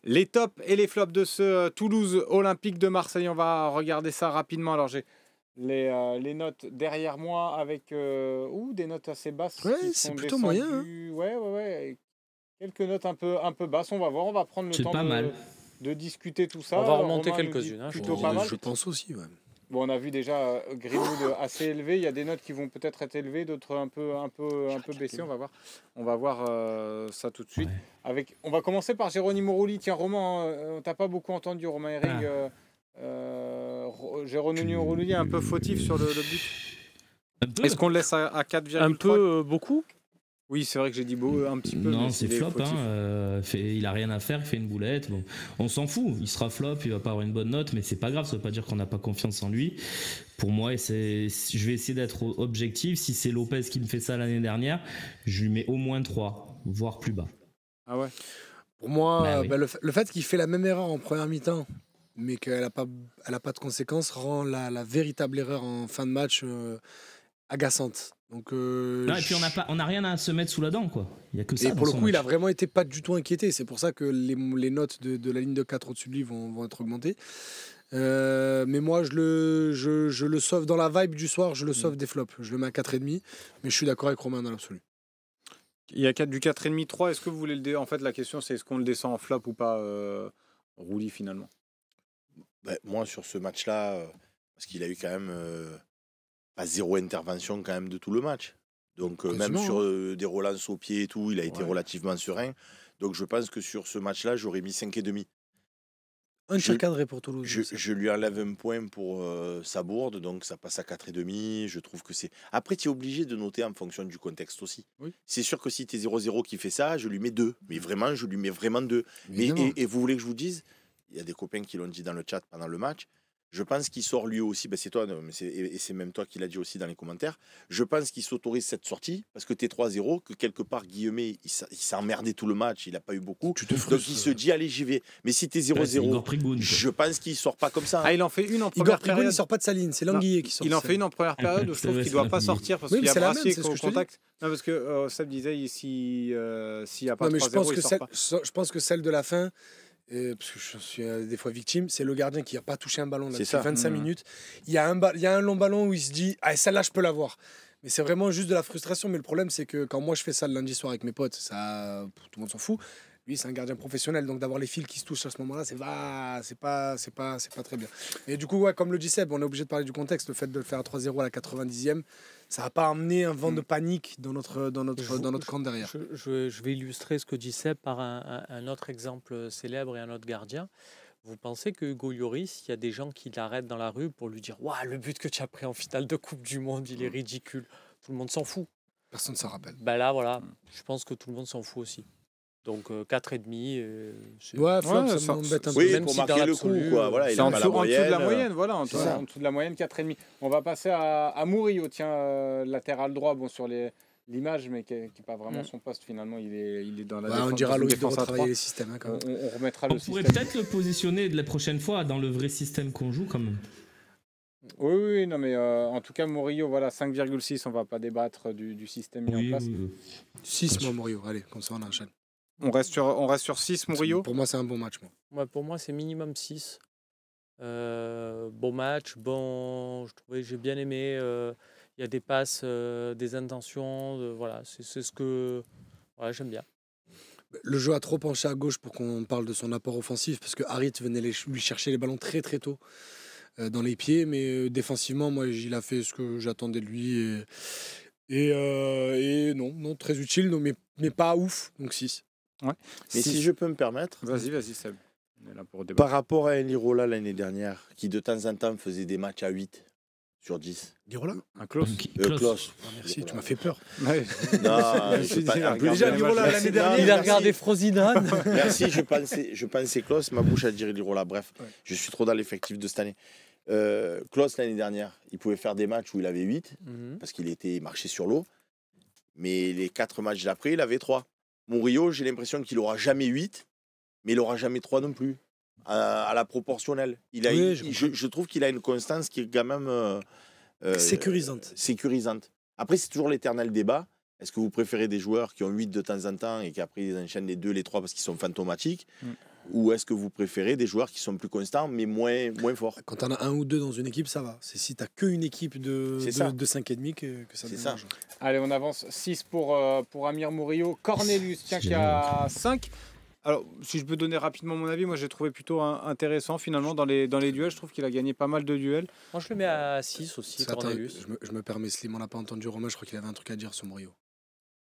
les tops et les flops de ce Toulouse Olympique de Marseille. On va regarder ça rapidement. Alors j'ai les notes derrière moi avec des notes assez basses. Ouais, qui c'est sont plutôt moyen, hein. descendues. Ouais. Quelques notes un peu basses. On va voir. On va prendre le C'est temps pas mal. de discuter tout ça. On va remonter Romain nous dit quelques-unes, hein, je plutôt pense. pas mal. Je pense aussi, ouais. Bon, on a vu déjà Greenwood assez élevé. Il y a des notes qui vont peut-être être élevées, d'autres un peu baissées. On va voir ça tout de suite. Ouais. On va commencer par Geronimo Rulli. Tiens, Romain, on t'a pas beaucoup entendu, Romain Herring. Geronimo Rulli est un peu fautif sur le but. Un peu. Est-ce qu'on le laisse à 4,3 Un peu, beaucoup. Oui, c'est vrai que j'ai dit un petit peu. Non, mais c'est il est flop. fautif. Il a rien à faire, il fait une boulette. Bon, on s'en fout. Il sera flop, il va pas avoir une bonne note, mais c'est pas grave. Ça veut pas dire qu'on n'a pas confiance en lui. Pour moi, je vais essayer d'être objectif. Si c'est Lopez qui me fait ça l'année dernière, je lui mets au moins 3, voire plus bas. Ah ouais. Pour moi, Bah oui. le fait qu'il fait la même erreur en première mi-temps, mais qu'elle n'a pas de conséquences, rend la véritable erreur en fin de match agaçante. Donc, Non, et puis on n'a rien à se mettre sous la dent, quoi. Il y a que ça. et pour le dans coup, son il a match. vraiment été pas du tout inquiété. C'est pour ça que les notes de la ligne de 4 au-dessus de lui vont être augmentées. Mais moi, je le sauve dans la vibe du soir, je le sauve des flops. Je le mets à 4,5, mais je suis d'accord avec Romain dans l'absolu. Il y a du 4,5, 3. Est-ce que vous voulez En fait, la question, c'est est-ce qu'on le descend en flop ou pas, Rulli, finalement? Moi, sur ce match-là, parce qu'il a eu quand même pas zéro intervention quand même de tout le match. Donc, même sur des relances au pied et tout, il a été relativement serein. Donc, je pense que sur ce match-là, j'aurais mis 5,5. Un tir cadré pour Toulouse. Je lui enlève un point pour sa bourde, donc ça passe à 4,5. Je trouve que c'est. Après, tu es obligé de noter en fonction du contexte aussi. Oui. C'est sûr que si tu es 0-0 qui fait ça, je lui mets 2. Mais vraiment, je lui mets vraiment 2. Et vous voulez que je vous dise, il y a des copains qui l'ont dit dans le chat pendant le match. Je pense qu'il sort lui aussi, c'est toi, et c'est même toi qui l'as dit aussi dans les commentaires. Je pense qu'il s'autorise cette sortie parce que tu es 3-0, que quelque part, Guillemets, il s'est emmerdé tout le match, il n'a pas eu beaucoup. Donc il se dit, allez, j'y vais. Mais si tu es 0-0, je pense qu'il ne sort pas comme ça. Ah, il en fait une en Igor première Prigoun, période. il sort pas de sa ligne, c'est Languillet qui sort. Il en fait une en première période où je trouve qu'il ne doit pas sortir parce qu'il y a Brassier au contact. Non, parce que Seb disait s'il n'y a pas 3-0, il sort pas. Je pense que celle de la fin, parce que je suis des fois victime, c'est le gardien qui n'a pas touché un ballon là, depuis 25 minutes. Il y a un long ballon où il se dit ah, celle-là, je peux l'avoir. Mais c'est vraiment juste de la frustration. Mais le problème, c'est que quand moi je fais ça le lundi soir avec mes potes, ça, tout le monde s'en fout. Lui, c'est un gardien professionnel, donc d'avoir les fils qui se touchent à ce moment-là, c'est pas très bien. Et du coup, comme le dit Seb, on est obligé de parler du contexte. Le fait de le faire à 3-0 à la 90e, ça n'a pas amené un vent de panique dans notre camp derrière. Je vais illustrer ce que dit Seb par un autre exemple célèbre et un autre gardien. Vous pensez que Hugo Lloris, il y a des gens qui l'arrêtent dans la rue pour lui dire « Waouh, le but que tu as pris en finale de Coupe du Monde, il est ridicule. » Tout le monde s'en fout. Personne ne s'en rappelle. Ben là, voilà, je pense que tout le monde s'en fout aussi. Donc 4,5. Ça m'embête un peu. Oui, même pour si marquer dans le coup, quoi. Voilà, il C'est a en pas dessous la de la moyenne. moyenne, voilà, en dessous de la moyenne, 4,5. On va passer à Murillo, tiens, latéral droit, bon, sur l'image, mais qui n'est pas vraiment son poste finalement. Il est dans la défense. On dira à Loïc de défense à retravailler 3. les systèmes. Quand même. On remettra le On pourrait système. peut-être le positionner de la prochaine fois dans le vrai système qu'on joue, quand même. Oui, non, mais en tout cas, Murillo, voilà, 5,6. On ne va pas débattre du système mis en place. 6, moi, Murillo. Allez, comme ça, on enchaîne. On reste sur 6, Murillo. Pour moi, c'est un bon match. Pour moi, c'est minimum 6. Bon match, j'ai bien aimé. Il y a des passes, des intentions. Voilà, c'est ce que j'aime bien. Le jeu a trop penché à gauche pour qu'on parle de son apport offensif, parce que Harit venait lui chercher les ballons très très tôt dans les pieds, mais défensivement, moi, il a fait ce que j'attendais de lui. Et non, très utile, mais pas ouf, donc 6. Ouais. Mais si je peux me permettre, vas-y Seb. On est là pour débattre. Par rapport à Lirola l'année dernière, qui de temps en temps faisait des matchs à 8 sur 10. Lirola Un Klaus. Klaus. Merci, tu m'as fait peur. Ouais. Non, déjà Lirola l'année dernière. Il a regardé Frosinone. Merci, je pensais Klaus, ma bouche a dit Lirola. Bref, je suis trop dans l'effectif de cette année. Klaus l'année dernière, il pouvait faire des matchs où il avait 8, parce qu'il marchait sur l'eau. Mais les 4 matchs d'après, il avait 3. Murillo, j'ai l'impression qu'il n'aura jamais 8, mais il n'aura jamais 3 non plus, à la proportionnelle. Je trouve qu'il a une constance qui est quand même sécurisante. Après, c'est toujours l'éternel débat. Est-ce que vous préférez des joueurs qui ont 8 de temps en temps et qui après ils enchaînent les 2, les 3 parce qu'ils sont fantomatiques, ou est-ce que vous préférez des joueurs qui sont plus constants mais moins forts? Quand tu en as un ou deux dans une équipe, ça va. C'est si tu n'as qu'une équipe de 5,5 que ça dérange. Allez, on avance. 6 pour Amir Murillo. Cornelius, tiens, qui a 5. Alors, si je peux donner rapidement mon avis, moi j'ai trouvé plutôt intéressant finalement dans les duels. Je trouve qu'il a gagné pas mal de duels. Moi je le mets à 6 aussi, Cornelius. Je me permets, Slim, on n'a pas entendu Romain, je crois qu'il avait un truc à dire sur Murillo.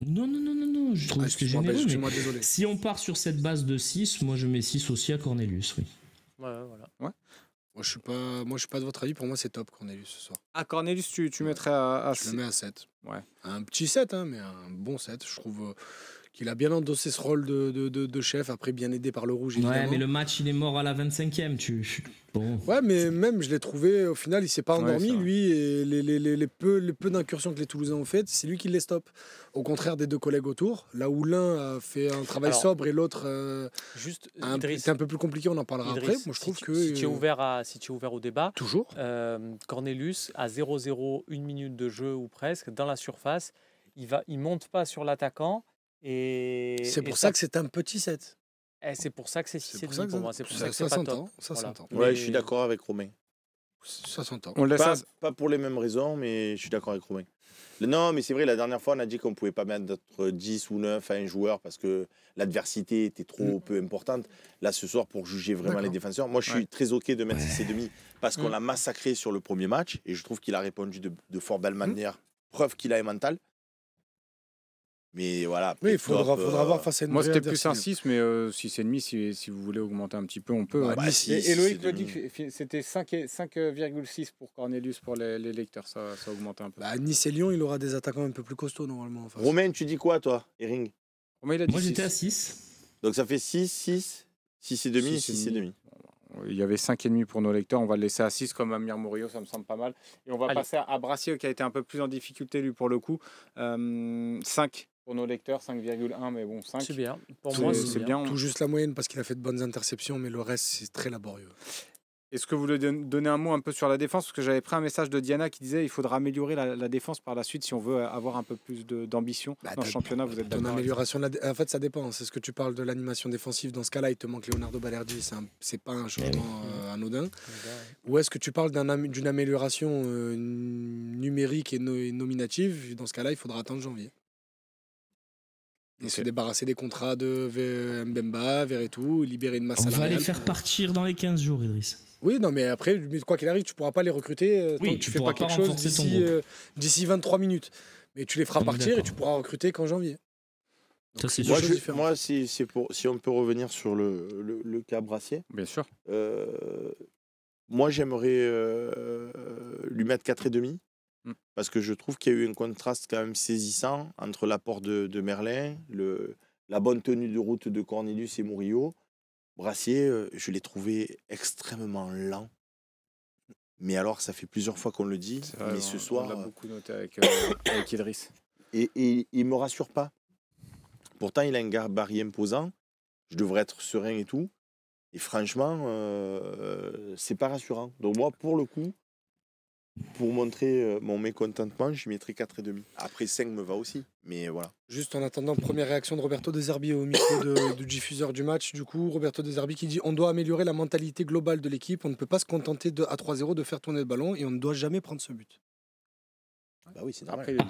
Non, je trouve que c'est généreux. Mais si on part sur cette base de 6, moi je mets 6 aussi à Cornelius, oui. Ouais, voilà. Ouais. Moi je suis pas de votre avis, pour moi c'est top Cornelius ce soir. Ah, Cornelius, tu mettrais à 6. Je le mets à 7. Ouais. Un petit 7, hein, mais un bon 7, je trouve. Qu'il a bien endossé ce rôle de chef, après bien aidé par le rouge, évidemment. Ouais, mais le match, il est mort à la 25e. Bon. Ouais, mais même, je l'ai trouvé, au final, il s'est pas endormi, lui, et les peu d'incursions que les Toulousains ont faites, c'est lui qui les stoppe. Au contraire des deux collègues autour, là où l'un a fait un travail sobre et l'autre c'est un peu plus compliqué, on en parlera après. Moi, je trouve que... Si tu es ouvert au débat, toujours. Cornelius, à 0-0, 1 minute de jeu ou presque, dans la surface, il monte pas sur l'attaquant. C'est pour ça que c'est un petit 7. C'est pour ça que c'est 6,5 pour moi. C'est pour ça que ça c'est pas top. Ça s'entend. Ouais, je suis d'accord avec Romain. Ça s'entend. Pas pour les mêmes raisons, mais je suis d'accord avec Romain. Non, mais c'est vrai, la dernière fois, on a dit qu'on ne pouvait pas mettre 10 ou 9 à un joueur parce que l'adversité était trop peu importante. Là, ce soir, pour juger vraiment les défenseurs, moi, je suis très OK de mettre 6,5 parce qu'on l'a massacré sur le premier match et je trouve qu'il a répondu de fort belle manière. Preuve qu'il a un mental. Mais voilà. Oui, il faudra voir face à une moi, c'était plus un 6, mais 6,5, si vous voulez augmenter un petit peu, on peut. Et Loïc me dit que c'était 5,6 pour Cornelius pour les lecteurs, ça augmente un peu. Nice et Lyon, il aura des attaquants un peu plus costauds normalement. Romain, tu dis quoi, toi, Ering? Moi, j'étais à 6. Donc ça fait 6,5, 6,5. Il y avait 5,5 pour nos lecteurs, on va le laisser à 6 comme Amir Murillo, ça me semble pas mal. Et on va passer à Brassier qui a été un peu plus en difficulté lui pour le coup. 5 pour nos lecteurs, 5,1, mais bon, 5. C'est bien. Pour moi, c'est bien. Tout juste la moyenne parce qu'il a fait de bonnes interceptions, mais le reste, c'est très laborieux. Est-ce que vous voulez donner un mot un peu sur la défense? Parce que j'avais pris un message de Diana qui disait qu'il faudra améliorer la défense par la suite si on veut avoir un peu plus d'ambition dans le championnat. Vous êtes d'accord? Amélioration en fait, ça dépend. C'est ce que tu parles de l'animation défensive. Dans ce cas-là, il te manque Leonardo Balerdi. C'est pas un changement anodin. Ou est-ce que tu parles d'une amélioration numérique et nominative? Dans ce cas-là, il faudra attendre janvier. Et se débarrasser des contrats de Mbemba, Verretou, libérer une masse salariale. On va les faire partir dans les 15 jours, Idriss. Oui, non, mais après, quoi qu'il arrive, tu ne pourras pas les recruter tant que tu ne fais pas quelque chose d'ici 23 minutes. Mais tu les feras partir et tu pourras recruter qu'en janvier. Donc, ça, moi, si on peut revenir sur le cas Brassier. Bien sûr. Moi, j'aimerais lui mettre 4,5. Parce que je trouve qu'il y a eu un contraste quand même saisissant entre l'apport de Merlin, la bonne tenue de route de Cornelius et Murillo. Brassier, je l'ai trouvé extrêmement lent. Mais alors, ça fait plusieurs fois qu'on le dit. Vrai, mais ce soir. On l'a beaucoup noté avec Idriss. Et il ne me rassure pas. Pourtant, il a un gabarit imposant. Je devrais être serein et tout. Et franchement, c'est pas rassurant. Donc, moi, pour le coup. Pour montrer mon mécontentement, je mettrai 4,5. Après 5 me va aussi, mais voilà. Juste en attendant, première réaction de Roberto De Zerbi au micro du diffuseur du match. Du coup, Roberto De Zerbi qui dit « On doit améliorer la mentalité globale de l'équipe. On ne peut pas se contenter à 3-0 de faire tourner le ballon et on ne doit jamais prendre ce but. » Bah oui, c'est normal. Après, il est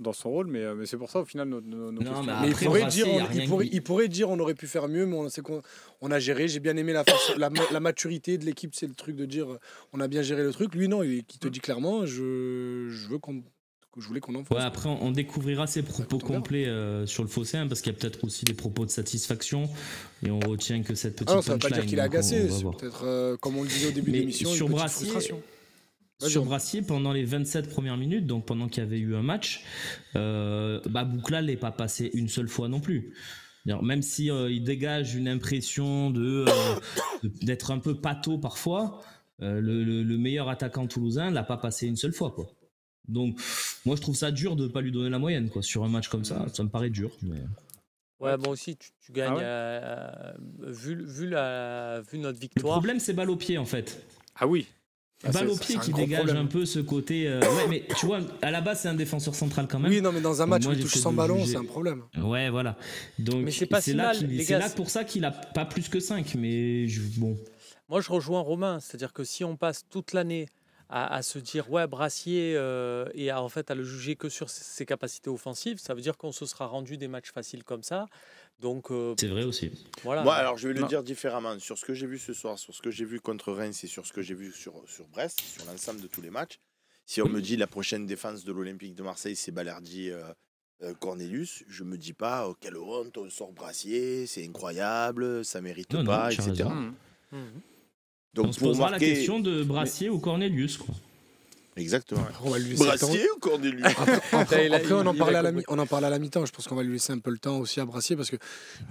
dans son rôle, mais c'est pour ça, au final, nos questions... Mais il pourrait dire on aurait pu faire mieux, mais on sait qu'on a géré. J'ai bien aimé la maturité de l'équipe, c'est le truc de dire on a bien géré le truc. Lui, non, il te dit clairement je voulais qu'on en fasse. Ouais, après, on découvrira ses propos complets sur le fossé, parce qu'il y a peut-être aussi des propos de satisfaction, et on retient que cette petite ça ne veut pas dire qu'il est agacé, c'est peut-être, comme on le disait au début de l'émission, une petite frustration. Sur Brassier, pendant les 27 premières minutes, donc pendant qu'il y avait eu un match, Boucla n'est pas passé une seule fois non plus. Même si il dégage une impression d'être un peu pâteau parfois, le meilleur attaquant toulousain l'a pas passé une seule fois, quoi. Donc moi je trouve ça dur de pas lui donner la moyenne, quoi. Sur un match comme ça me paraît dur. Mais... Ouais, moi aussi, tu gagnes. Vu notre victoire. Le problème, c'est balle au pied, en fait. Ah oui. Balle au pied qui dégage un peu ce côté. Ouais, mais tu vois, à la base, c'est un défenseur central quand même. Oui, non, mais dans un match où il touche sans ballon, c'est un problème. Ouais, voilà. Donc, mais c'est pas si mal, les c'est gars. là pour ça qu'il a pas plus que 5. Mais bon. Moi, je rejoins Romain. C'est-à-dire que si on passe toute l'année à se dire, ouais, Brassier, et en fait, à le juger que sur ses capacités offensives, ça veut dire qu'on se sera rendu des matchs faciles comme ça. Donc, c'est vrai aussi. Voilà. Moi, alors, je vais le dire différemment. Sur ce que j'ai vu ce soir, sur ce que j'ai vu contre Reims et sur ce que j'ai vu sur Brest, sur l'ensemble de tous les matchs, si on me dit la prochaine défense de l'Olympique de Marseille, c'est Balerdi, Cornelius, je me dis pas quelle honte, on sort Brassier, c'est incroyable, ça mérite pas, etc. Donc, on se posera la question de Brassier ou Cornelius, quoi. Exactement. Brassier ou Cornelius? Après, on en parlait à la mi-temps. Je pense qu'on va lui laisser un peu le temps aussi à Brassier parce que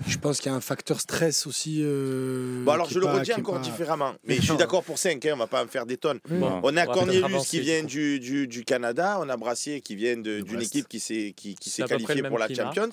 je pense qu'il y a un facteur stress aussi. Bon, alors je le redis encore différemment. Mais je suis d'accord pour 5, hein, on va pas en faire des tonnes. Bon, on a Cornelius qui vient du Canada, on a Brassier qui vient d'une équipe qui s'est qualifiée pour la Champions.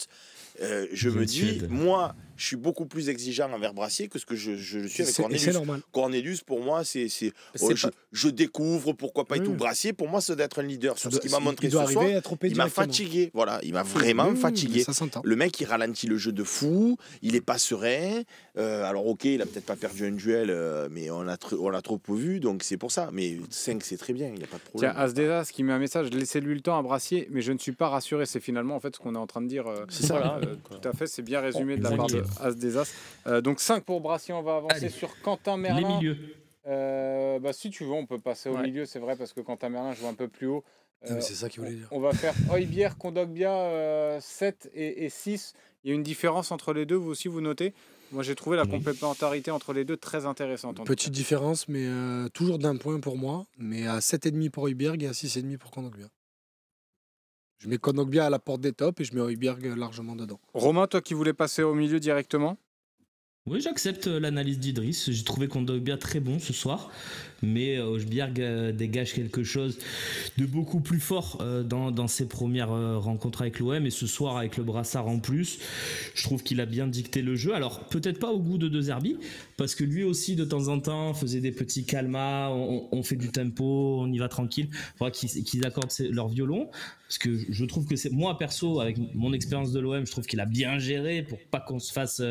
Je me dis, moi, je suis beaucoup plus exigeant envers Brassier que ce que je suis avec Cornelius. C'est normal. Cornelius, pour moi, je découvre, pourquoi pas et tout. Brassier, pour moi, ça doit être un leader. Sur ce qu'il m'a montré ce soir, il m'a fatigué. Voilà, il m'a vraiment fatigué. Ça s'entend. Le mec, il ralentit le jeu de fou, il n'est pas serein. Alors, ok, il a peut-être pas perdu un duel, mais on l'a trop peu vu, donc c'est pour ça. Mais 5, c'est très bien, il n'y a pas de problème. Tiens, Asdesas qui met un message, laissez-lui le temps à Brassier, mais je ne suis pas rassuré. C'est finalement en fait ce qu'on est en train de dire. C'est ça. Voilà. Tout à fait, c'est bien résumé de la part de Asdesas. Donc 5 pour Brassier, on va avancer sur Quentin Merlin. Les milieux. Si tu veux, on peut passer au milieu, c'est vrai, parce que Quentin Merlin joue un peu plus haut. C'est ça qu'il voulait dire. On va faire Højbjerg, Kondogbia, 7 et 6. Il y a une différence entre les deux, vous aussi vous notez? Moi j'ai trouvé la complémentarité entre les deux très intéressante. Petite différence, mais toujours d'un point pour moi, mais à 7,5 pour Højbjerg et à 6,5 pour Kondogbia. Je mets Kondogbia à la porte des tops et je mets Højbjerg largement dedans. Romain, toi qui voulais passer au milieu directement? Oui, j'accepte l'analyse d'Idriss. J'ai trouvé Kondogbia très bon ce soir, mais Højbjerg dégage quelque chose de beaucoup plus fort dans ses premières rencontres avec l'OM, et ce soir avec le brassard en plus, je trouve qu'il a bien dicté le jeu. Alors peut-être pas au goût de De Zerbi, parce que lui aussi de temps en temps faisait des petits calmas, on fait du tempo, on y va tranquille. Il faudra qu'ils accordent leur violon, parce que je trouve que c'est moi perso, avec mon expérience de l'OM, je trouve qu'il a bien géré pour pas qu'on se fasse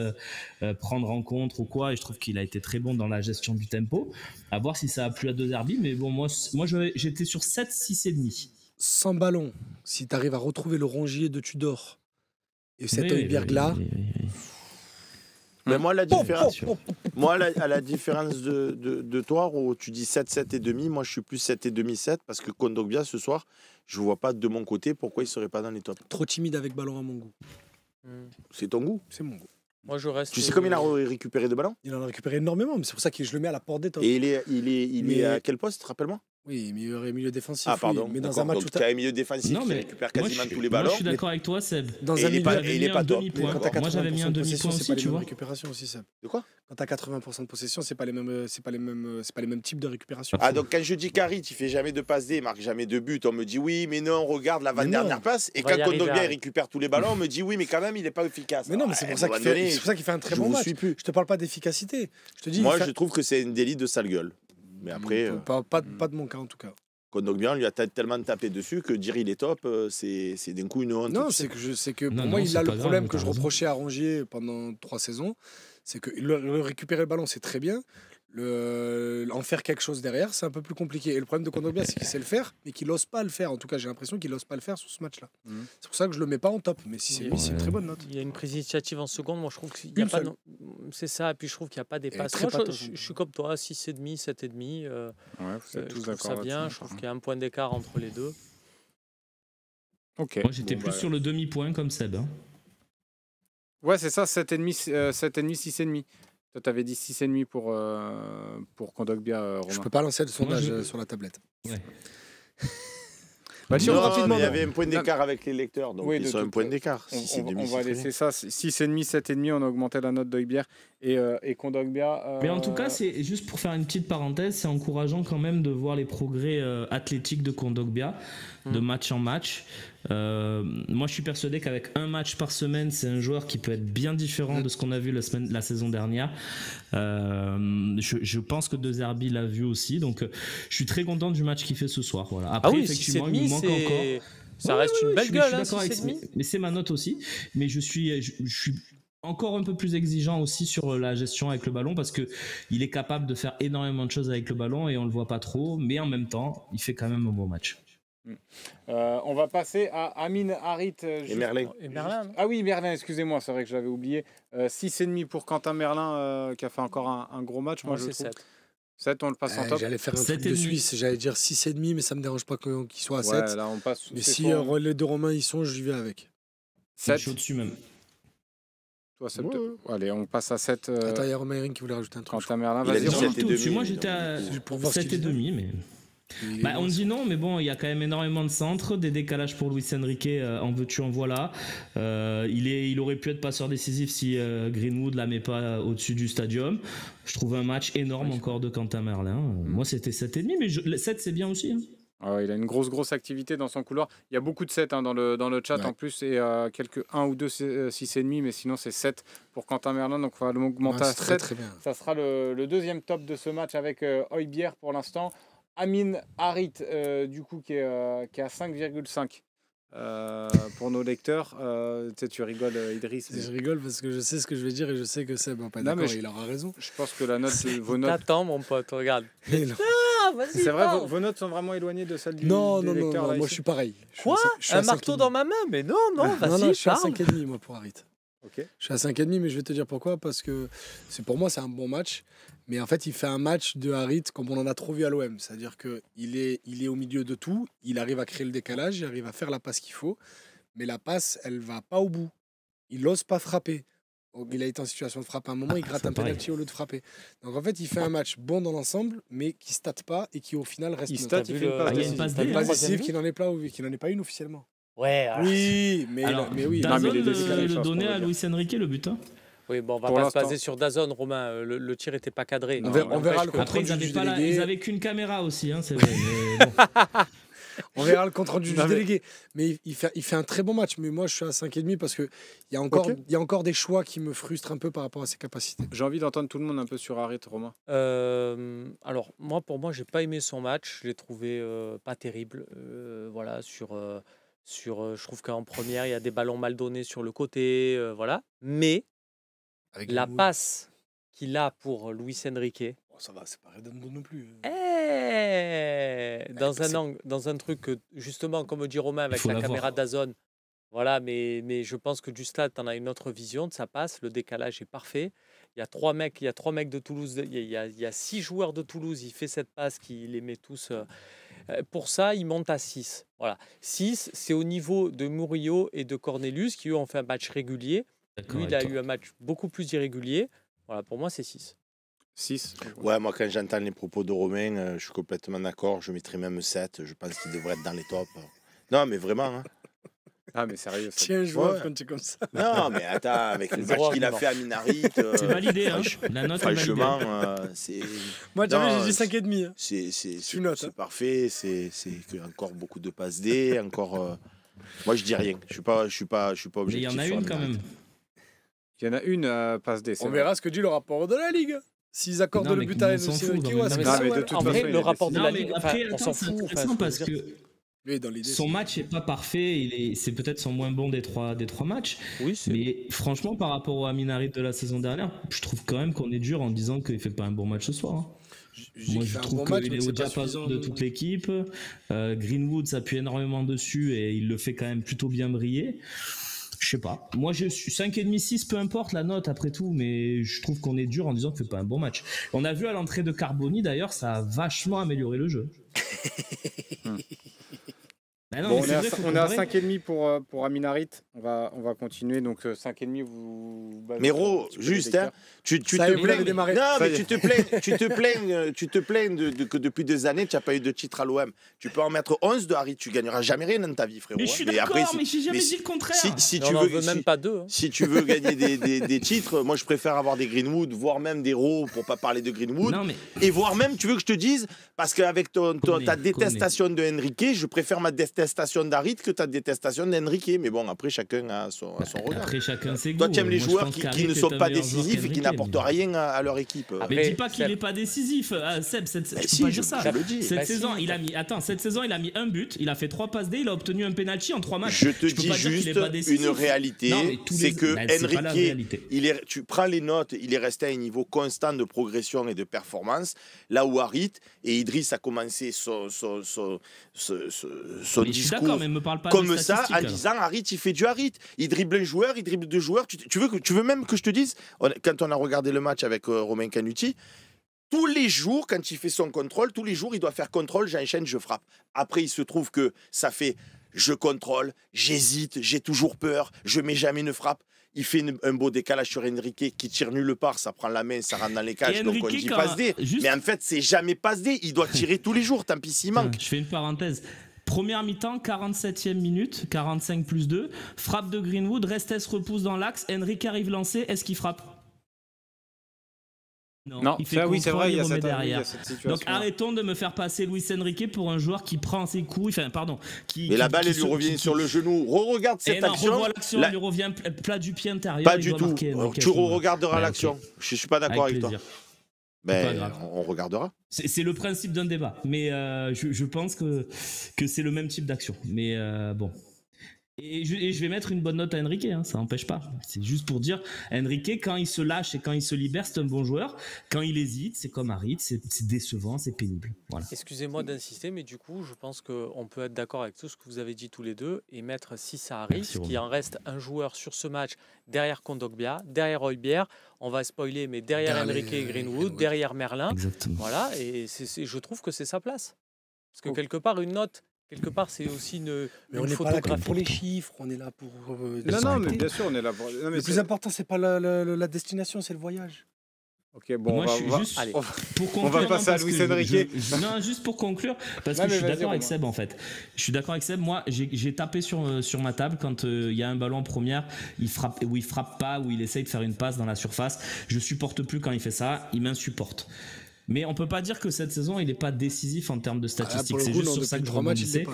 prendre en contre ou quoi, et je trouve qu'il a été très bon dans la gestion du tempo. À voir si ça a plu à De Zerbi, mais bon, moi j'étais sur 7, 6,5. Sans ballon, si tu arrives à retrouver le rongier de Tudor et cet Højbjerg là. Mais moi, la différence, à la différence de toi, où tu dis 7, 7,5, moi je suis plus 7,5, 7, parce que Kondogbia ce soir, je ne vois pas de mon côté pourquoi il ne serait pas dans les tops. Trop timide avec ballon à mon goût. C'est ton goût? C'est mon goût. Moi, je reste. Tu sais combien il a récupéré de ballons? Il en a récupéré énormément, mais c'est pour ça que je le mets à la porte des tops. Et il est à quel poste, rappelle-moi? Oui, milieu défensif. Ah, pardon. Oui, mais dans un match où tu as un milieu défensif qui récupère quasiment tous les ballons. Moi, je suis d'accord avec toi, Seb. Dans un milieu, il est pas top. Moi, j'avais mis un demi-point aussi, tu vois. Récupération aussi, Seb. De quoi? Quand tu as 80% de possession, c'est pas les mêmes types de récupération. Ah, donc quand je dis Karit, il fait jamais de passe D, il marque jamais de but, on me dit oui, mais non, regarde l'avant-dernière passe. Et quand Kondogbia récupère tous les ballons, on me dit oui, mais quand même, il n'est pas efficace. Mais non, mais c'est pour ça qu'il fait un très bon match. Je te parle pas d'efficacité. Moi, je trouve que c'est une délit de sale gueule. Mais après. Pas de mon cas, en tout cas. Kondogbia lui a tellement tapé dessus que dire il est top, c'est d'un coup une honte. Non, c'est que pour moi, il a le problème que je reprochais à Rongier pendant 3 saisons. C'est que le récupérer le ballon, c'est très bien. En faire quelque chose derrière, c'est un peu plus compliqué. Et le problème de Kondogbia, c'est qu'il sait le faire, mais qu'il n'ose pas le faire. En tout cas, j'ai l'impression qu'il n'ose pas le faire sur ce match-là. C'est pour ça que je le mets pas en top. Mais si c'est lui, c'est une très bonne note. Il y a une prise d'initiative en seconde. Moi, je trouve qu'il n'y a pas. C'est ça. Et puis, je trouve qu'il n'y a pas des passes. Moi, je suis comme toi, 6,5, 7,5. Vous êtes tous d'accord. Ça vient. Je trouve qu'il y a un point d'écart entre les deux. Ok. Moi, j'étais plus sur le demi-point comme Seb. Ouais, c'est ça, 7,5, 6,5. Toi, tu avais dit 6,5 pour Kondogbia, Romain. Je peux pas lancer le sondage sur la tablette. Ouais. Rapidement, il y avait un point d'écart avec les lecteurs, donc ils sont un point d'écart. On va laisser ça, 6,5, 7,5, on a augmenté la note d'Højbjerg et Kondogbia. Mais en tout cas, c'est juste pour faire une petite parenthèse, c'est encourageant quand même de voir les progrès athlétiques de Kondogbia. de match en match. Moi, je suis persuadé qu'avec un match par semaine, c'est un joueur qui peut être bien différent de ce qu'on a vu la saison dernière. Je pense que De Zerbi l'a vu aussi, donc je suis très content du match qu'il fait ce soir. Voilà. Après, effectivement, il manque encore. Ça reste une belle gueule, je suis d'accord avec mais c'est ma note aussi. Mais je suis encore un peu plus exigeant aussi sur la gestion avec le ballon parce que il est capable de faire énormément de choses avec le ballon et on le voit pas trop, mais en même temps, il fait quand même un bon match. On va passer à Amin Harit et Merlin. Ah oui, Merlin, excusez-moi, c'est vrai que je l'avais oublié. 6,5 pour Quentin Merlin qui a fait encore un gros match. Moi, je trouve. 7, on le passe en top. J'allais faire un truc de Suisse, j'allais dire 6,5, mais ça me dérange pas qu'il soit à 7. Là, on passe, mais si les deux Romains y sont, j'y vais avec. 7. Je suis au-dessus même. Toi, 7. Allez, on passe à 7. Attends, il y a Romain Erin qui voulait rajouter un truc. Quentin Merlin, vas-y. Moi, j'étais à 7,5, mais... on dit non, mais bon, il y a quand même énormément de centres, des décalages pour Luis Enrique, en veux-tu, en voilà. Il aurait pu être passeur décisif si Greenwood la met pas au-dessus du stadium. Je trouve un match énorme encore de Quentin Merlin. Moi, c'était 7,5, mais 7, c'est bien aussi. Il a une grosse activité dans son couloir. Il y a beaucoup de 7 dans le chat en plus, et quelques 1 ou 2 6,5, mais sinon c'est 7 pour Quentin Merlin, donc on va l'augmenter à 7. Très bien. Ça sera le deuxième top de ce match avec Højbjerg pour l'instant. Amin Harit, du coup, qui est à 5,5 pour nos lecteurs. Tu rigoles, Idriss. Je rigole parce que je sais ce que je vais dire et je sais que Seb va pas être d'accord, il aura raison. Je pense que vos notes... T'attends, mon pote, regarde. C'est vrai, vos notes sont vraiment éloignées de celles des lecteurs. Non, moi je suis pareil. Quoi ? Un marteau dans ma main ? Mais non, vas-y, non, je suis à 5,5 moi pour Harit. Okay. Je suis à 5,5, mais je vais te dire pourquoi. Parce que pour moi, c'est un bon match. Mais en fait, il fait un match de Harit comme on en a trop vu à l'OM. C'est-à-dire qu'il est au milieu de tout. Il arrive à créer le décalage. Il arrive à faire la passe qu'il faut. Mais la passe, elle va pas au bout. Il n'ose pas frapper. Il a été en situation de frappe à un moment. Il gratte un penalty au lieu de frapper. Donc en fait, il fait un match bon dans l'ensemble, mais qui ne state pas et qui au final reste... Il state, il fait une passe décisive qui n'en est pas une officiellement. Ouais. Oui, mais oui. Dazon le donnait à Luis Enrique le but. Oui, bon, on va pas se baser sur Dazon, Romain. Le tir n'était pas cadré. On verra le compte-rendu du délégué. Ils n'avaient qu'une caméra aussi, c'est vrai. On verra le compte-rendu du délégué. Mais il fait un très bon match. Mais moi, je suis à 5,5 parce qu'il y a encore des choix qui me frustrent un peu par rapport à ses capacités. J'ai envie d'entendre tout le monde un peu sur Harit, Romain. Alors, pour moi, j'ai pas aimé son match. Je l'ai trouvé pas terrible. Je trouve qu'en première, il y a des ballons mal donnés sur le côté. Mais la passe qu'il a pour Luis Enrique... ça va, c'est pas Redondo non plus. Dans un truc que, justement, comme dit Romain, avec la caméra DAZN, mais je pense que du stade, tu en as une autre vision de sa passe. Le décalage est parfait. Il y a 3 mecs de Toulouse. Il y a 6 joueurs de Toulouse. Il fait cette passe qui les met tous... Pour ça, il monte à 6. 6, c'est au niveau de Murillo et de Cornelius, qui eux ont fait un match régulier. Lui, il a eu un match beaucoup plus irrégulier. Pour moi, c'est 6. 6. Ouais, moi, quand j'entends les propos de Romain, je suis complètement d'accord. Je mettrais même 7. Je pense qu'il devrait être dans les tops. Non, mais vraiment. Ah, mais sérieux. Tiens, je vois quand tu es comme ça. Non, mais attends, avec le match qu'il a fait à Minarit. C'est validé, La note franchement, c'est. Moi, j'ai dit 5,5. C'est parfait. C'est encore beaucoup de passes D. Encore. Moi, je dis rien. Je suis pas objectif. Mais il y en a une quand même. Il y en a une passe D. On verra ce que dit le rapport de la Ligue. S'ils accordent le but à Luis Enrique, le rapport de la Ligue, on s'en fout. Parce que son match n'est pas parfait. C'est peut-être son moins bon des trois matchs. Oui, mais franchement, par rapport au Amin Harit de la saison dernière, je trouve quand même qu'on est dur en disant qu'il ne fait pas un bon match ce soir. Moi, je trouve qu'il est au diapason de toute l'équipe. Greenwood s'appuie énormément dessus et il le fait quand même plutôt bien briller. Je sais pas. Moi, je suis 5,5, 6, peu importe la note après tout, mais je trouve qu'on est dur en disant qu'il fait pas un bon match. On a vu à l'entrée de Carboni, d'ailleurs, ça a vachement amélioré le jeu. Non, bon, on est à 5,5 pour Amin Harit. On va continuer. Donc 5,5 vous... Mais Ro, juste, tu te plains. Non, mais tu te plains que depuis des années, tu n'as pas eu de titre à l'OM. Tu peux en mettre 11 de Harit, tu gagneras jamais rien dans ta vie, frérot. Mais je suis d'accord, mais j'ai jamais dit le contraire. Si tu veux même pas deux. Si tu veux gagner des titres, moi je préfère avoir des Greenwood, voire même des Ro, pour pas parler de Greenwood. Et voire même, tu veux que je te dise, parce qu'avec ta détestation de Enrique, je préfère ma détestation détestation d'Harit que ta détestation d'Henrique. Mais bon, après, chacun a son regard. Après, chacun ses goûts. Toi, tu aimes les joueurs qui ne sont pas décisifs et qui n'apportent rien à leur équipe. Mais dis pas qu'il n'est pas décisif. Seb, tu peux pas dire ça. Cette saison, il a mis un but, il a fait 3 passes D, il a obtenu un penalty en 3 matchs. Je te dis juste une réalité, c'est que Henrique, tu prends les notes, il est resté à un niveau constant de progression et de performance, là où Harit et Idriss a commencé son discours mais me parle pas comme ça, en disant Harit, il fait du Harit, il dribble un joueur, il dribble 2 joueurs. Tu veux même que je te dise, quand on a regardé le match avec Romain Canuti, tous les jours, quand il fait son contrôle, tous les jours, il doit faire contrôle, j'enchaîne, je frappe. Après, il se trouve que ça fait je contrôle, j'hésite, j'ai toujours peur, je mets jamais une frappe. Il fait un beau décalage sur Henrique qui tire nulle part, ça prend la main, ça rentre dans les cages, donc on dit passe D. Mais en fait, c'est jamais passe D, il doit tirer tous les jours, tant pis s'il manque. Je fais une parenthèse. Première mi-temps, 47e minute, 45 plus 2, frappe de Greenwood, Restes repousse dans l'axe, Henrique arrive lancé, est-ce qu'il frappe ? Non, il fait contrôle, c'est vrai, il remet derrière. cette Donc arrêtons de me faire passer Luis Enrique pour un joueur qui prend ses coups, mais la balle, elle lui revient sur le genou. Regarde cette action. L'action, elle lui revient plat du pied intérieur. Pas du tout. Tu regarderas l'action. Je suis pas d'accord avec toi. Ben, on regardera. C'est le principe d'un débat, mais je pense que c'est le même type d'action. Mais bon. Et je vais mettre une bonne note à Henrique, ça n'empêche pas. C'est juste pour dire, Henrique, quand il se lâche et quand il se libère, c'est un bon joueur. Quand il hésite, c'est comme Harit, c'est décevant, c'est pénible. Voilà. Excusez-moi d'insister, mais du coup, je pense qu'on peut être d'accord avec tout ce que vous avez dit tous les deux et mettre 6 à Harit, qui en reste un joueur sur ce match derrière Kondogbia, derrière Højbjerg. On va spoiler, mais derrière Henrique et Greenwood, derrière Merlin. Exactement. Voilà, et je trouve que c'est sa place. Parce que quelque part, une note... Quelque part, c'est aussi une on n'est pas là pour les chiffres, on est là pour... non, mais bien sûr, on est là pour... le plus important, c'est pas la destination, c'est le voyage. Ok, bon, moi, on va passer à Luis Enrique. Non, juste pour conclure, parce que je suis d'accord avec Seb, en fait. Je suis d'accord avec Seb. Moi, j'ai tapé sur ma table quand il y a un ballon en première, il frappe pas, où il essaye de faire une passe dans la surface. Je supporte plus quand il fait ça, il m'insupporte. Mais on peut pas dire que cette saison il n'est pas décisif en termes de statistiques. C'est juste sur ça que je rebondissais.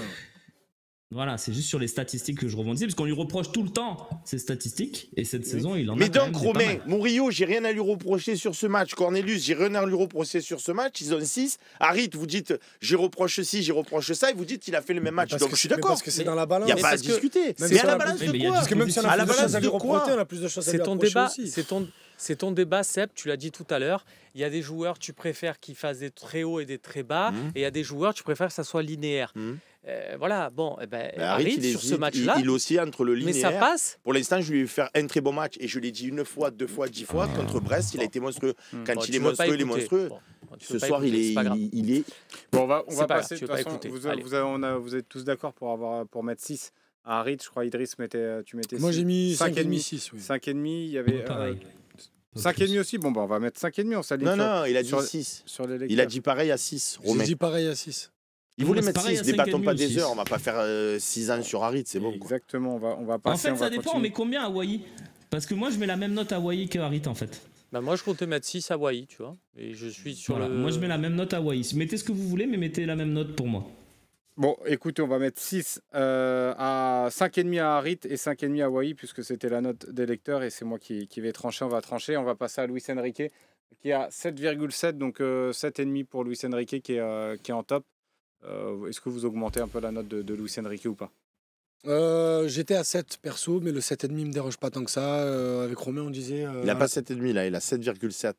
Voilà, c'est juste sur les statistiques que je rebondissais, parce qu'on lui reproche tout le temps ces statistiques, et cette saison il en a. Mais donc Romain, Murillo, j'ai rien à lui reprocher sur ce match. Cornelius, j'ai rien à lui reprocher sur ce match. Ils ont 6. Harit, vous dites je reproche ci, je reproche ça, et vous dites il a fait le même match. Donc je suis d'accord. Parce que c'est dans la balance. Il n'y a pas à discuter. Mais à la balance de quoi? Parce que même si on a plus de choses à lui reprocher, on a plus de choses à lui reprocher aussi. C'est ton débat, Seb, tu l'as dit tout à l'heure. Il y a des joueurs, tu préfères qu'ils fassent des très hauts et des très bas, et il y a des joueurs, tu préfères que ça soit linéaire. Voilà, bon, Harit, sur ce match-là, il aussi entre le linéaire. Mais ça passe. Pour l'instant, je lui vais faire un très bon match, et je l'ai dit 1 fois, 2 fois, 10 fois, contre Brest, il a été monstrueux. Quand il est monstrueux, il est monstrueux. Ce soir, il est... Bon, on va passer, de toute façon, vous êtes tous d'accord pour mettre 6 à Harit, je crois Idriss, tu mettais 6. Moi, j'ai mis 5,5, 6. 5,5, il y avait... 5,5 aussi, bon, on va mettre 5,5, on s'aligne. Non, il a dit 6. Il a dit pareil à 6, Romain. J'ai dit pareil à 6. Il voulait mettre 6, débattons pas des heures, on va pas faire 6 ans sur Harit, c'est bon. Exactement, on va passer. En fait, ça dépend, on met combien à Wai? Parce que moi, je mets la même note à Wai que Harit, en fait. Moi, je comptais mettre 6 à Wai, tu vois. Et je suis sur Moi, je mets la même note à Wai. Mettez ce que vous voulez, mais mettez la même note pour moi. Bon, écoutez, on va mettre 6 à 5,5 à Harit et 5,5 à Wai, puisque c'était la note des lecteurs, et c'est moi qui vais trancher. On va trancher. On va passer à Luis Enrique, qui a 7,7, donc 7,5 pour Luis Enrique, qui est en top. Est-ce que vous augmentez un peu la note de Luis Enrique ou pas? J'étais à 7 perso, mais le 7,5 ne me dérange pas tant que ça. Avec Romain, on disait... il n'a pas 7,5 là, il a 7,7.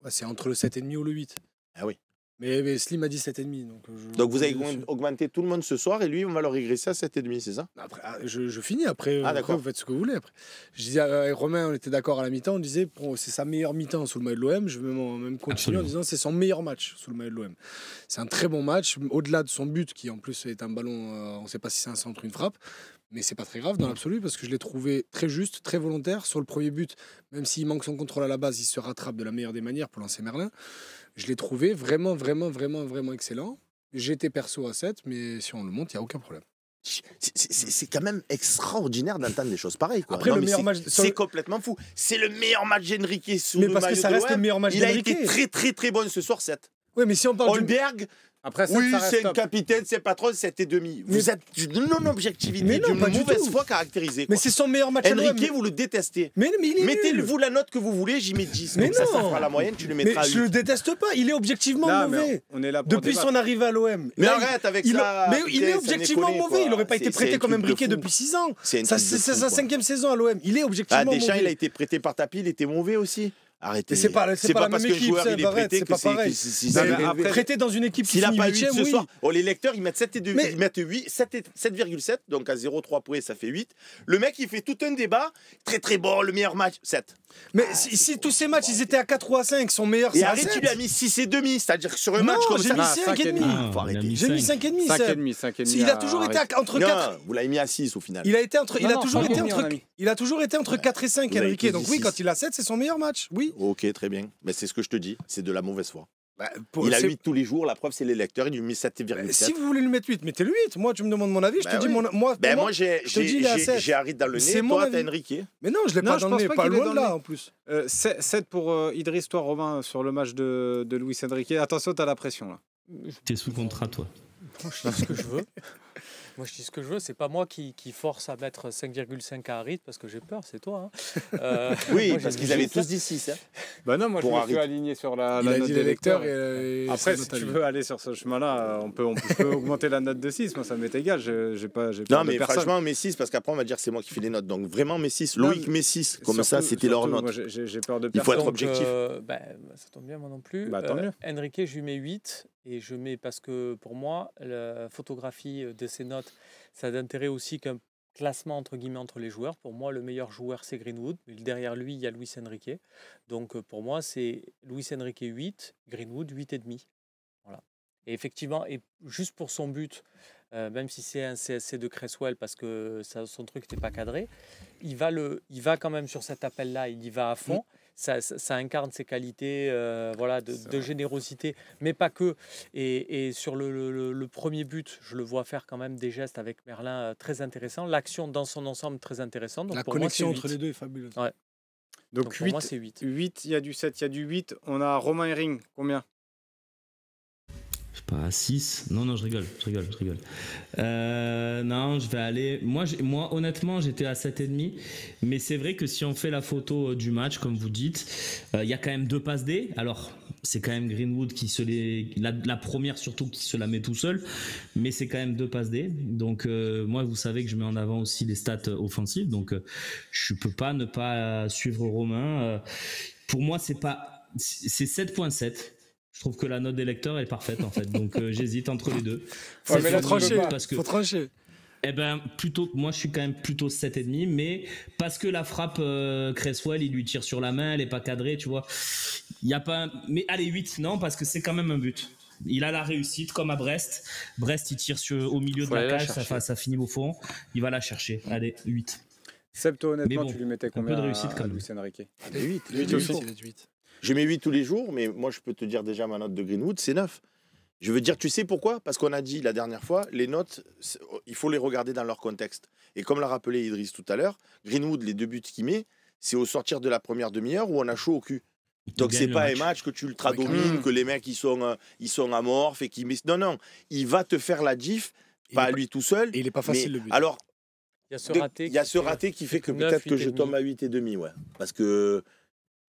Ouais, c'est entre le 7,5 ou le 8. Ah oui. Mais Slim a dit 7,5. Donc vous avez augmenté tout le monde ce soir, et lui, on va le régresser à 7,5, c'est ça? Après, je finis, après, d'accord. Vous faites ce que vous voulez. Après. Je disais, avec Romain, on était d'accord à la mi-temps, on disait c'est sa meilleure mi-temps sous le maillot de l'OM. Je vais même continuer en disant c'est son meilleur match sous le maillot de l'OM. C'est un très bon match, au-delà de son but, qui en plus est un ballon, on ne sait pas si c'est un centre ou une frappe, mais c'est pas très grave dans l'absolu, parce que je l'ai trouvé très juste, très volontaire. Sur le premier but, même s'il manque son contrôle à la base, il se rattrape de la meilleure des manières pour lancer Merlin. Je l'ai trouvé vraiment, vraiment, vraiment, vraiment excellent. J'étais perso à 7, mais si on le monte, il n'y a aucun problème. C'est quand même extraordinaire d'entendre des choses pareilles. Quoi. Après, le meilleur match... C'est complètement fou. C'est le meilleur match d'Henrique sous le maillot de l'OM. Mais parce que ça reste le meilleur match d'Henrique. Il a été très, très, très bon ce soir, 7. Oui, mais si on parle Højbjerg, Après, oui, c'est un capitaine, c'est patron, 7,5. Vous êtes d'une non-objectivité, d'une mauvaise foi caractérisée. Mais c'est son meilleur match à l'OM. Enrique, vous le détestez. Mais mettez-vous la note que vous voulez, j'y mets 10. Mais ça fera la moyenne, tu le mettras à 8. Je le déteste pas, il est objectivement mauvais. On est là depuis son arrivée à l'OM. Mais arrête avec ça. Mais il est objectivement mauvais, il n'aurait pas été prêté comme un briquet depuis 6 ans. C'est sa 5e saison à l'OM, il est objectivement mauvais. Deschamps, il a été prêté par Tapi, il était mauvais aussi. Arrêtez. C'est pas la même équipe, c'est pas pareil. Prêté dans une équipe qui finit 8e, ce soir. Oh, les lecteurs, ils mettent 7,7, donc à 0,3 points, ça fait 8. Le mec, il fait tout un débat. Très très bon, le meilleur match, 7. Mais si tous ces matchs, ils étaient à 4 ou à 5, son meilleur, c'est à 7. Et arrête, tu lui as mis 6,5, c'est-à-dire que sur un match comme ça... j'ai mis 5,5. J'ai mis 5,5. 5,5. Il a toujours été entre 4... Non, vous l'avez mis à 6 au final. Il a toujours été entre 4 et 5, Enrique. Donc oui, quand il a 7, c'est son meilleur match, oui. Ok, très bien. Mais c'est ce que je te dis, c'est de la mauvaise foi. Il a 8 tous les jours, la preuve c'est les lecteurs, il lui met 7,7. Si vous voulez lui mettre 8, mettez-le 8. Moi, tu me demandes mon avis, je te dis moi j'ai Harit dans le nez, toi t'as Enrique. Mais non, je l'ai pas dans le nez, pas loin de là en plus. 7 pour Idriss, toi Romain, sur le match de Luis Enrique. Attention, t'as la pression là. T'es sous contrat, toi. Je dis ce que je veux. Moi, je dis ce que je veux. C'est pas moi qui force à mettre 5,5 à Harit parce que j'ai peur, c'est toi. Oui, moi, parce qu'ils avaient tous dit 6. Hein. Bah non, moi je me suis aligné sur la note des lecteurs. Après, si tu veux aller sur ce chemin-là, on peut augmenter la note de 6. Moi, ça m'est égal. J'ai pas non, mais franchement, mes 6, parce qu'après, on va dire que c'est moi qui fais les notes. Donc vraiment, mes 6. Loïc, mes 6. Comme ça, c'était leur note. Moi, j'ai peur de personne. Il faut être objectif. Ça tombe bien, moi non plus. Tant mieux. Enrique, je lui mets 8. Et je mets, parce que pour moi, la photographie de ces notes, ça a d'intérêt aussi qu'un classement entre guillemets entre les joueurs. Pour moi, le meilleur joueur, c'est Greenwood. Mais derrière lui, il y a Luis Enrique. Donc pour moi, c'est Luis Enrique 8, Greenwood 8,5. Voilà. Et effectivement, et juste pour son but, même si c'est un CSC de Cresswell, parce que son truc n'était pas cadré, il va quand même sur cet appel-là, il y va à fond. Ça incarne ses qualités de générosité, mais pas que. Et sur le premier but, je le vois faire quand même des gestes avec Merlin très intéressants. L'action dans son ensemble très intéressante. Donc la pour connexion moi, entre les deux est fabuleuse. Ouais. Donc pour moi, c'est 8. 8, il y a du 7, il y a du 8. On a Romain Herring, combien ? Je sais pas, 6. Non, je rigole. Non, je vais aller... Moi, honnêtement, j'étais à 7,5. Mais c'est vrai que si on fait la photo du match, comme vous dites, il y a quand même 2 passes D. Alors, c'est quand même Greenwood qui la première surtout qui se la met tout seul. Mais c'est quand même 2 passes D. Donc, moi, vous savez que je mets en avant aussi les stats offensives. Donc, je peux pas ne pas suivre Romain. Pour moi, c'est 7,7. Je trouve que la note des lecteurs est parfaite en fait, donc j'hésite entre les deux. Ouais, mais faut trancher. Eh ben moi je suis quand même plutôt 7,5, mais parce que la frappe Cresswell, il lui tire sur la main, elle est pas cadrée, tu vois. Il y a pas, mais allez 8, non, parce que c'est quand même un but. Il a la réussite comme à Brest. Brest il tire au milieu de la cage, ça finit au fond. Il va la chercher. Allez 8. Seb, toi honnêtement, tu lui mettais combien un peu de réussite à Luis Enrique ? 8 aussi. 8. Je mets 8 tous les jours, mais moi je peux te dire déjà ma note de Greenwood, c'est 9. Je veux dire, tu sais pourquoi ? Parce qu'on a dit la dernière fois, les notes, il faut les regarder dans leur contexte. Et comme l'a rappelé Idriss tout à l'heure, Greenwood, les 2 buts qu'il met, c'est au sortir de la première demi-heure où on a chaud au cul. Donc c'est pas un match que tu ultra domines, que les mecs ils sont amorphes et qui mettent... Non, il va te faire la diff, pas à lui tout seul. Et il est pas facile le but. Alors, il y a ce raté qui fait que peut-être que je tombe à 8,5, ouais. Parce que...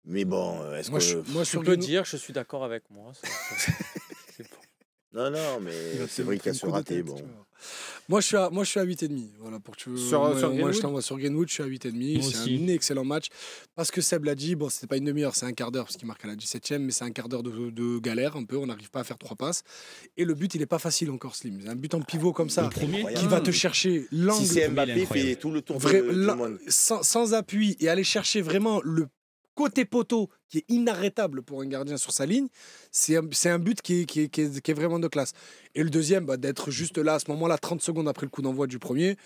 Mais bon, est-ce que... Moi, je peux dire, je suis d'accord avec moi. C'est bon. Non, mais c'est vrai qu'il y a ce raté, bon. Moi, je suis à 8,5. Voilà, pour que tu... moi, je t'envoie sur Greenwood, je suis à 8,5. C'est un excellent match. Parce que Seb l'a dit, bon, c'était pas une demi-heure, c'est un quart d'heure, parce qu'il marque à la 17e, mais c'est un quart d'heure de galère, un peu. On n'arrive pas à faire 3 passes. Et le but, il est pas facile encore, Slim. Un but en pivot comme ça, qui va te chercher l'angle. Si c'est Mbappé, fait tout le tour du monde. Sans appui, et aller chercher vraiment le côté poteau qui est inarrêtable pour un gardien sur sa ligne, c'est un but qui est vraiment de classe. Et le deuxième, d'être juste là à ce moment-là, 30 secondes après le coup d'envoi du premier,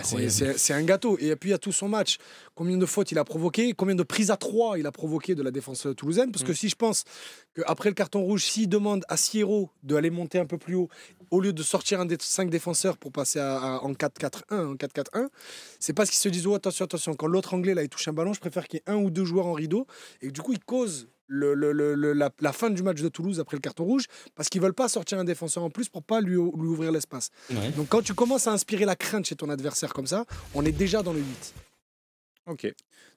c'est un gâteau. Et puis il y a tout son match. Combien de fautes il a provoqué, combien de prises à 3 il a provoqué de la défense toulousaine. Parce que si je pense qu'après le carton rouge, s'il demande à Sierro d'aller monter un peu plus haut, au lieu de sortir un des 5 défenseurs pour passer en 4-4-1, c'est parce qu'ils se disent attention, quand l'autre anglais là, il touche un ballon, je préfère qu'il y ait 1 ou 2 joueurs en rideau. Et du coup, il cause la fin du match de Toulouse après le carton rouge, parce qu'ils veulent pas sortir un défenseur en plus pour pas lui ouvrir l'espace. Ouais. Donc quand tu commences à inspirer la crainte chez ton adversaire comme ça, on est déjà dans le 8. Ok.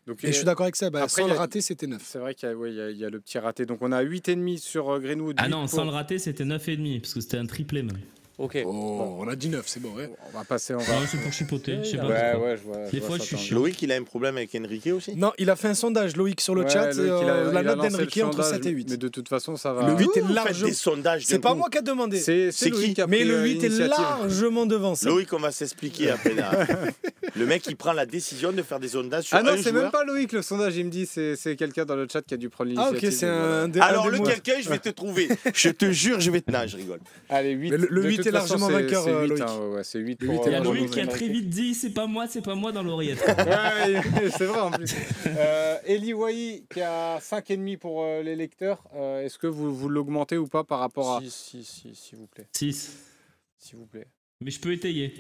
Donc, Et je suis d'accord avec ça, après, sans le rater, c'était 9. C'est vrai qu'il y a le petit raté. Donc on a 8,5 sur Greenwood. Ah non, sans le rater, c'était 9,5, parce que c'était un triplé même. Ok. On a dit 9, c'est bon, ouais. On va passer. Non, c'est pour chipoter, je sais pas. Ouais, je vois. Des fois, je suis chiant. Loïc, il a un problème avec Enrique aussi. Non, il a fait un sondage, Loïc, sur le chat. La note d'Enrique entre 7 et 8. Mais de toute façon, ça va. Le 8 est Vous faites largement. des sondages. C'est pas moi qui a demandé. C'est qui qui a Mais pris le 8 est l'initiative. largement devant ça. Loïc, on va s'expliquer après là. Le mec, il prend la décision de faire des sondages sur Ah non, un c'est joueur. même pas Loïc le sondage, il me dit c'est quelqu'un dans le chat qui a dû prendre Ah, l'initiative. ok, c'est un. Alors, le quelqu'un, je vais te trouver. Je te jure, je vais te. Non, je rigole. Allez, 8. Mais le 8 est largement vainqueur, Loïc. Ouais, c'est 8 Le pour. 8 Il y a est Loïc qui a très vite dit c'est pas moi dans l'oreillette. Ouais, c'est vrai en plus. Eli Wahi qui a 5,5 pour les lecteurs. Est-ce que vous l'augmentez ou pas par rapport à. Si, s'il vous plaît. 6. S'il vous plaît. Mais je peux étayer.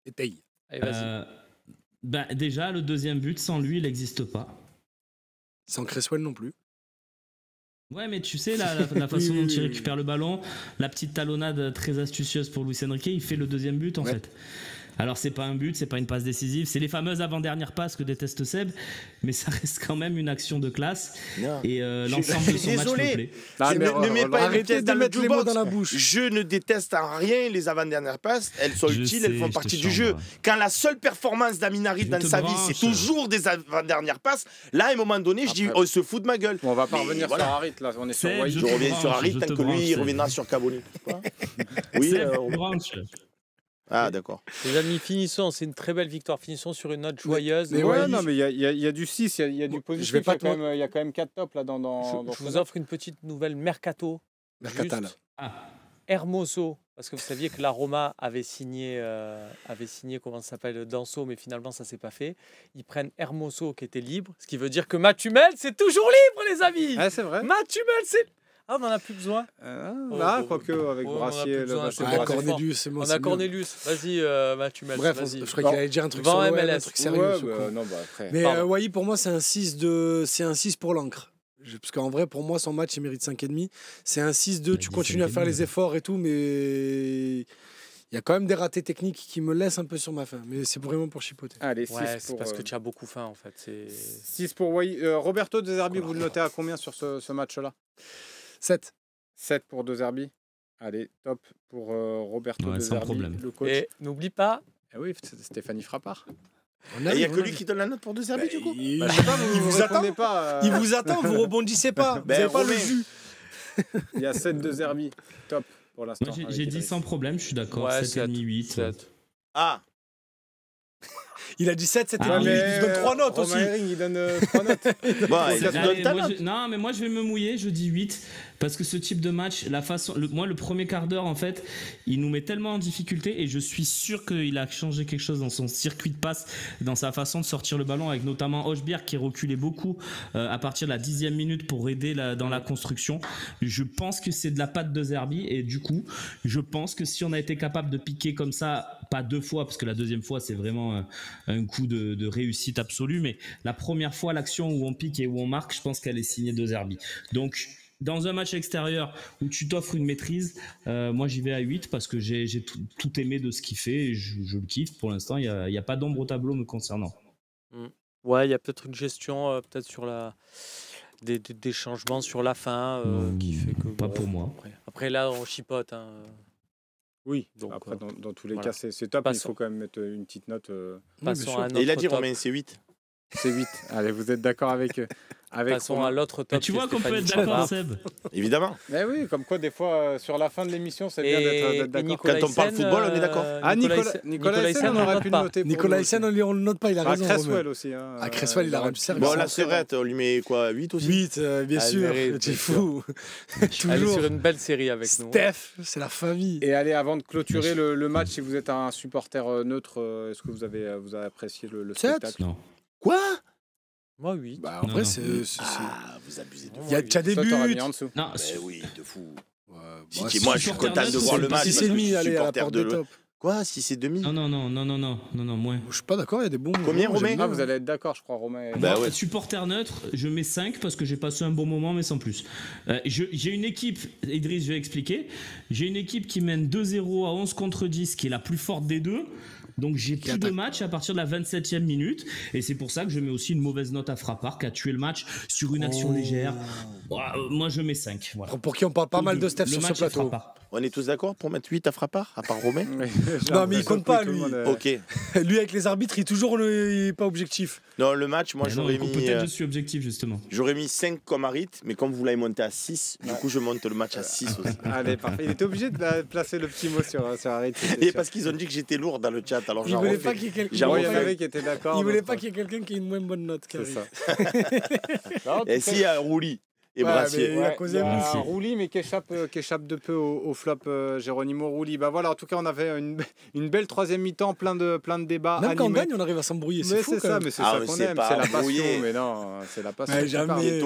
Étaye. Allez, vas-y. Déjà, le deuxième but, sans lui, il n'existe pas. Sans Cresswell non plus. Ouais, mais tu sais, la façon dont il récupère le ballon, la petite talonnade très astucieuse pour Luis Enrique, il fait le deuxième but en fait. Alors, c'est pas un but, c'est pas une passe décisive, c'est les fameuses avant-dernières passes que déteste Seb, mais ça reste quand même une action de classe. Non. Et l'ensemble de son match me plaît. Ne mets pas Arrêtez de mettre les mots dans la bouche. Je ne déteste en rien les avant-dernières passes. Elles sont utiles, elles font partie du jeu. Quand la seule performance d'Aminarit dans sa vie, c'est toujours des avant-dernières passes, là, à un moment donné, je dis, on se fout de ma gueule. On va pas revenir sur Harit, là, on est sur Wahi. Je reviens sur Harit tant que lui, il reviendra sur Cavoni. Oui, ah, d'accord. Les amis, finissons. C'est une très belle victoire. Finissons sur une note joyeuse. Mais ouais, non, mais il y a du 6, il y a du positif. Je vais pas il y a quand même 4 tops là dans Je vous offre une petite nouvelle mercato. Mercatal. Hermoso, parce que vous saviez que la Roma avait signé comment ça s'appelle, Danso, mais finalement ça s'est pas fait. Ils prennent Hermoso qui était libre, ce qui veut dire que Matumel c'est toujours libre, les amis. Ah, c'est vrai. Matumel c'est. Ah, on en a plus besoin. Là, quoique avec Brassier, Cornelius, c'est bon. On a Cornelius. Vas-y, Matumel. Bref, je crois qu'il allait dire un truc sur MLS. un truc sérieux. Mais Wahi, pour moi, c'est un 6 pour l'encre. Parce qu'en vrai, pour moi, son match, il mérite 5,5. C'est un 6-2, tu continues à faire les efforts et tout, mais il y a quand même des ratés techniques qui me laissent un peu sur ma faim. Mais c'est vraiment pour chipoter. Allez, 6 c'est parce que tu as beaucoup faim, en fait. 6 pour Wahi. Roberto De Zerbi, vous le notez à combien sur ce match-là? 7. 7 pour De Zerbi. Allez, top pour Roberto De Zerbi, le coach. Et n'oublie pas... oui, Stéphanie Frappard. Il n'y a que lui qui donne la note pour De Zerbi, du coup. Il vous attend pas. Il vous attend, vous rebondissez pas. Vous n'avez pas le jus. Il y a 7 De Zerbi. Top pour l'instant. Moi, j'ai dit sans problème, je suis d'accord. 7,5, 8. 7. Ah. Il a dit 7, 7,5. Il donne 3 notes aussi. Il donne 3 notes. Non, mais moi je vais me mouiller, je dis 8. Parce que ce type de match, moi le premier quart d'heure, en fait, il nous met tellement en difficulté et je suis sûr qu'il a changé quelque chose dans son circuit de passe, dans sa façon de sortir le ballon, avec notamment Hochberg qui reculait beaucoup à partir de la 10e minute pour aider dans la construction. Je pense que c'est de la patte de Zerbi et du coup, je pense que si on a été capable de piquer comme ça, pas 2 fois, parce que la deuxième fois c'est vraiment un coup de réussite absolue, mais la première fois, l'action où on pique et où on marque, je pense qu'elle est signée de Zerbi. Donc, dans un match extérieur où tu t'offres une maîtrise, moi j'y vais à 8 parce que j'ai tout aimé de ce qu'il fait et je le kiffe. Pour l'instant, il n'y a pas d'ombre au tableau me concernant. Ouais, il y a peut-être une gestion peut-être sur des changements sur la fin qui fait que... Pas pour moi. Après là, on chipote. Oui, donc après, dans tous les cas, c'est top. Il faut quand même mettre une petite note. Et il a dit Romain, c'est 8. C'est 8. Allez, vous êtes d'accord avec Passons à l'autre top. Mais tu vois qu'on peut être d'accord, Seb. Évidemment. Mais oui, comme quoi, des fois, sur la fin de l'émission, c'est bien d'être d'accord. Quand on parle football, on est d'accord. Nicolas Hyssen, on aurait pu le noter. Nicolas Hyssen, on ne le note pas, il a raison. Cresswell aussi. Cresswell, il a même servi. Bon, la Serrette, on lui met quoi, 8 aussi? 8, bien sûr. Tu es fou. Elle est sur une belle série avec nous. Steph, c'est la famille. Et allez, avant de clôturer le match, si vous êtes un supporter neutre, est-ce que vous avez apprécié le spectacle? Non. Quoi? Moi, 8. Bah, en vrai, c'est. Ah, vous abusez de Il y a des buts. Non, mais oui, de fou. Moi, je suis content de voir le match. 6,5, allez, à la porte de top. Quoi, si c'est demi? Non, moins. Je suis pas d'accord, il y a des bons. Combien, Romain? Ah, vous allez être d'accord, je crois, Romain. Bah ouais. Supporter neutre, je mets 5 parce que j'ai passé un bon moment, mais sans plus. J'ai une équipe, Idriss, je vais expliquer. J'ai une équipe qui mène 2-0 à 11 contre 10, qui est la plus forte des deux. Donc j'ai plus de match à partir de la 27e minute. Et c'est pour ça que je mets aussi une mauvaise note à Frappard, qui a tué le match sur une action légère. Moi, je mets 5. Voilà. Pour qui on parle pas mal de Steph sur ce plateau. On est tous d'accord pour mettre 8 à Frappard, à part Romain? Non, mais il compte pas, lui. Ok. Lui, avec les arbitres, il est pas objectif. Non, le match, moi, j'aurais mis... Peut-être je suis objectif, justement. J'aurais mis 5 comme Harit, mais comme vous l'avez monté à 6, du coup, je monte le match à 6 aussi. Allez, parfait. Il était obligé de placer le petit mot sur Harit. Et parce qu'ils ont dit que j'étais lourd dans le chat, alors il voulait pas qu'il y ait quelqu'un qui était d'accord. Il voulait pas qu'il y ait quelqu'un qui ait une moins bonne note. C'est ça. Et si, il y a Rouli et Brassier. Il y a Rouli, mais qui échappe de peu au flop Geronimo Rouli. Bah voilà, en tout cas, on avait une belle troisième mi-temps, plein de débats. Même quand on gagne, on arrive à s'embrouiller. C'est fou. C'est ça, mais c'est ça qu'on aime. C'est la passion. Mais non, c'est la passion. Jamais.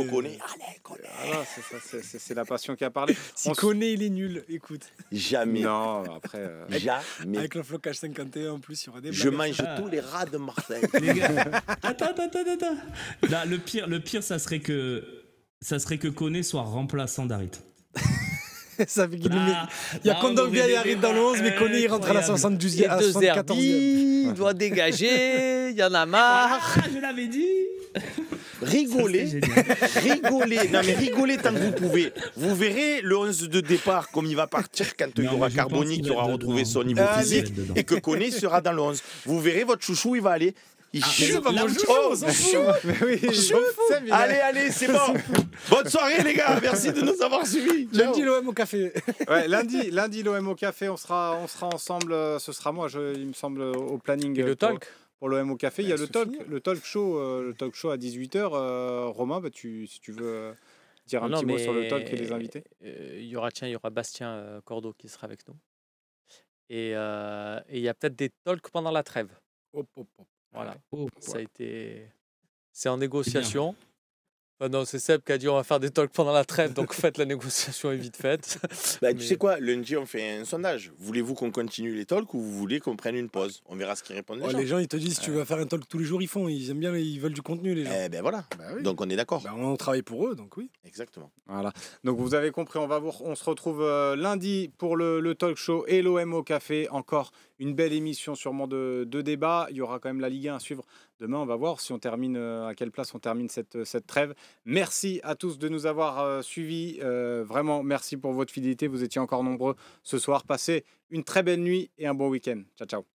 C'est la passion qui a parlé. Si connaît, il est nul. Écoute. Jamais. Non, après. Jamais. Avec le flocage 51 en plus, il y aura des blagues. Je mange tous les rats de Marseille. Les gars, attends. Là, le pire, ça serait que Koné soit remplaçant d'Harit. Ça fait qu'il il y a Kondogbia et Harit dans le 11, mais Koné il rentre à la 72e, à la 74e. Il doit dégager, il y en a marre. Je l'avais dit. Rigolez. Non mais rigolez tant que vous pouvez. Vous verrez le 11 de départ comme il va partir quand il y aura Carboni qui aura retrouvé son niveau physique et que Koné sera dans le 11. Vous verrez votre chouchou, il va aller. Allez, c'est bon. Bonne soirée, les gars. Merci de nous avoir suivis. Lundi, l'OM au café. Ouais, lundi, l'OM au café. On sera ensemble. Ce sera moi, il me semble, au planning. Et le talk pour l'OM au café. Il y a le talk show à 18h. Romain, si tu veux dire un petit mot sur le talk et les invités. Il y aura Bastien Cordeau qui sera avec nous. Et il y a peut-être des talks pendant la trêve. Voilà, ça a été... C'est en négociation. Enfin, non, c'est Seb qui a dit on va faire des talks pendant la trêve, donc faites la négociation est vite faite. Tu sais quoi, lundi on fait un sondage. Voulez-vous qu'on continue les talks ou vous voulez qu'on prenne une pause? On verra ce qu'ils répondent. Les gens ils te disent si tu veux faire un talk tous les jours, ils aiment bien, ils veulent du contenu les gens. Ben voilà, donc on est d'accord. On travaille pour eux, donc oui. Exactement. Voilà, donc vous avez compris, on se retrouve lundi pour le talk show et l'OM au café. Encore une belle émission sûrement de débat. Il y aura quand même la Ligue 1 à suivre. Demain, on va voir si on termine, à quelle place on termine cette trêve. Merci à tous de nous avoir suivis. Vraiment, merci pour votre fidélité. Vous étiez encore nombreux ce soir. Passez une très belle nuit et un bon week-end. Ciao, ciao.